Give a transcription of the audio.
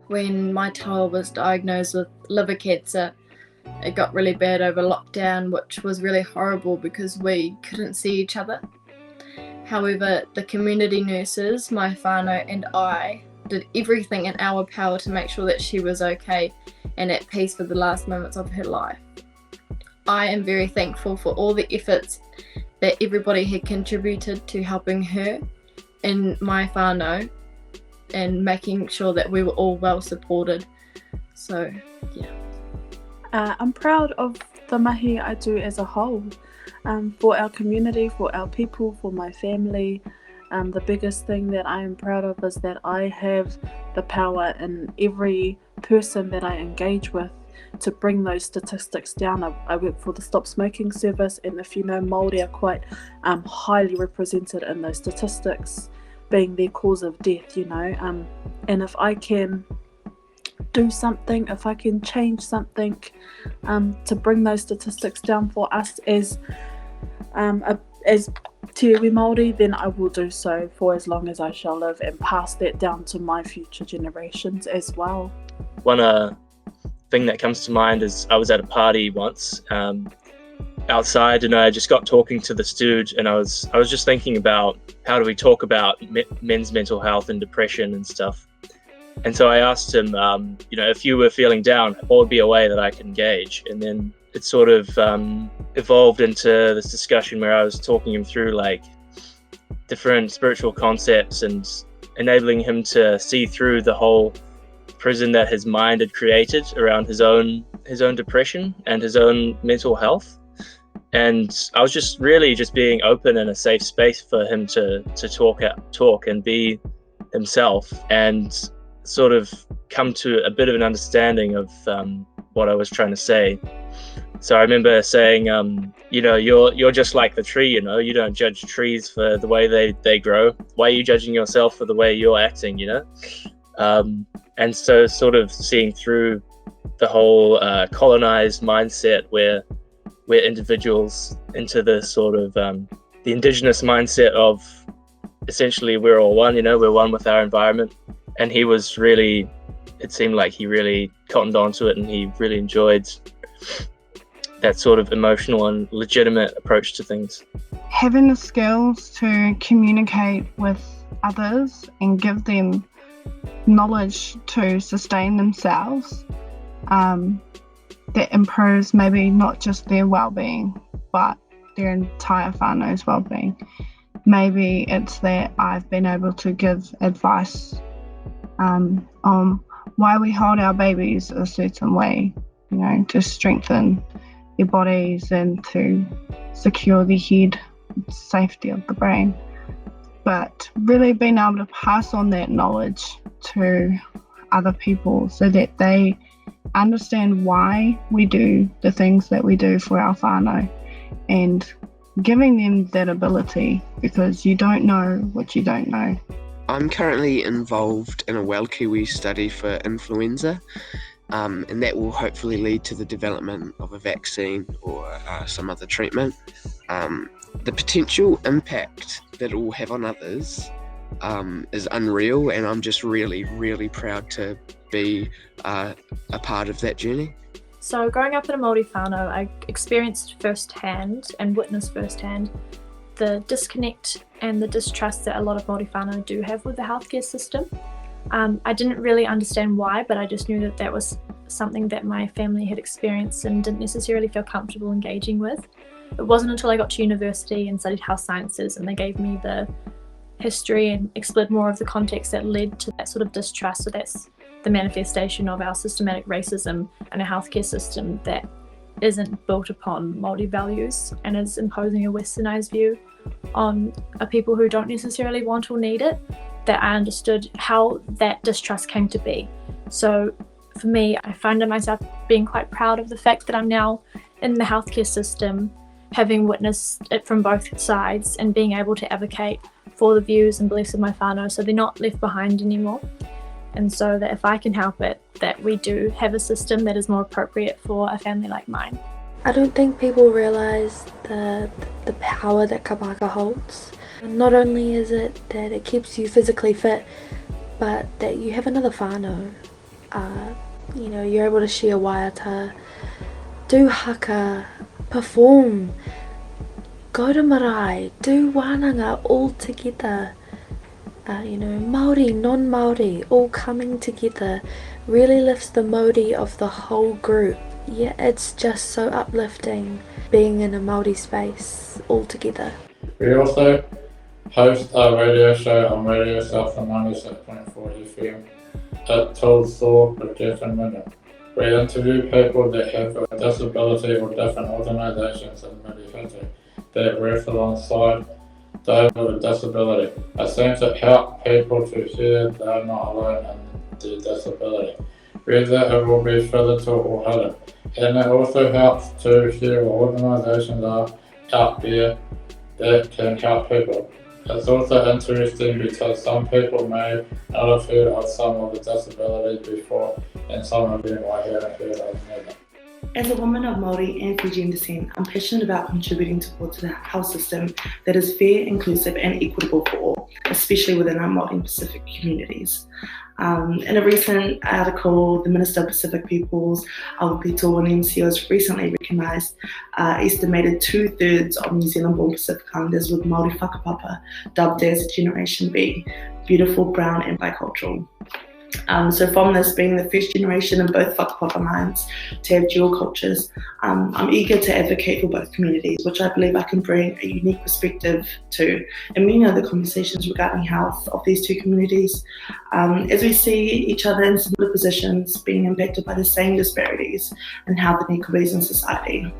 When my tau was diagnosed with liver cancer, it got really bad over lockdown, which was really horrible because we couldn't see each other. However, the community nurses, my whānau and I, did everything in our power to make sure that she was okay and at peace for the last moments of her life. I am very thankful for all the efforts that everybody had contributed to helping her and my whānau and making sure that we were all well supported. So, yeah. I'm proud of the mahi I do as a whole, for our community, for our people, for my family. The biggest thing that I am proud of is that I have the power in every person that I engage with to bring those statistics down. I work for the Stop Smoking Service, and if you know, Māori are quite highly represented in those statistics, being their cause of death, and if I can do something, if I can change something to bring those statistics down for us as Te iwi Māori, then I will do so for as long as I shall live and pass that down to my future generations as well. One thing that comes to mind is I was at a party once outside, and I just got talking to the steward, and I was just thinking about how do we talk about men's mental health and depression and stuff. And so I asked him, if you were feeling down, what would be a way that I could engage? And then it sort of evolved into this discussion where I was talking him through like different spiritual concepts and enabling him to see through the whole prison that his mind had created around his own depression and his own mental health. And I was just being open in a safe space for him to talk and be himself and sort of come to a bit of an understanding of what I was trying to say. So I remember saying, you're just like the tree, you don't judge trees for the way they grow. Why are you judging yourself for the way you're acting, And so sort of seeing through the whole colonized mindset where individuals into the sort of the indigenous mindset of essentially we're all one, we're one with our environment. And he was really, it seemed like he really cottoned onto it, and he really enjoyed that sort of emotional and legitimate approach to things. Having the skills to communicate with others and give them knowledge to sustain themselves, that improves maybe not just their well-being, but their entire whānau's well-being. Maybe it's that I've been able to give advice on why we hold our babies a certain way, to strengthen their bodies and to secure the head, safety of the brain. But really being able to pass on that knowledge to other people so that they understand why we do the things that we do for our whānau, and giving them that ability, because you don't know what you don't know. I'm currently involved in a Wellkiwi study for influenza, and that will hopefully lead to the development of a vaccine or some other treatment. The potential impact that it will have on others is unreal, and I'm just really, really proud to be a part of that journey. So growing up in a Māori whānau, I experienced firsthand and witnessed firsthand the disconnect and the distrust that a lot of Māori whānau do have with the healthcare system. I didn't really understand why, but I just knew that was something that my family had experienced and didn't necessarily feel comfortable engaging with. It wasn't until I got to university and studied health sciences and they gave me the history and explored more of the context that led to that sort of distrust. So that's the manifestation of our systematic racism and a healthcare system that isn't built upon Māori values and is imposing a westernized view on a people who don't necessarily want or need it, that I understood how that distrust came to be. So for me, I find myself being quite proud of the fact that I'm now in the healthcare system, having witnessed it from both sides and being able to advocate for the views and beliefs of my whānau so they're not left behind anymore. And so that if I can help it, that we do have a system that is more appropriate for a family like mine. I don't think people realise the power that kabaka holds. Not only is it that it keeps you physically fit, but that you have another whānau You're able to share waiata, do haka, perform, go to marae, do wānanga all together. Māori, non-Māori, all coming together really lifts the Māori of the whole group. Yeah, it's just so uplifting being in a Māori space all together. We also host a radio show on Radio South on 96.4 FM at Tulsa with Jeff and Minna. We interview people that have a disability or different organisations in Mirirete that work alongside those with a disability. It seems to help people to hear they're not alone in their disability, whether it will be physical or hidden. And it also helps to hear what organisations are out there that can help people. It's also interesting because some people may not have heard of some of the disabilities before, and some of them I haven't heard of neither. As a woman of Māori and Fijian descent, I'm passionate about contributing towards a health system that is fair, inclusive and equitable for all, especially within our Māori and Pacific communities. In a recent article, the Minister of Pacific Peoples, Aupito Williams, has recently recognised estimated 2/3 of New Zealand-born Pacific Islanders with Māori whakapapa, dubbed as Generation B, beautiful, brown and bicultural. So from this, being the first generation in both whakapapa lines to have dual cultures, I'm eager to advocate for both communities, which I believe I can bring a unique perspective to in many of the conversations regarding health of these two communities, as we see each other in similar positions being impacted by the same disparities in health inequities in society.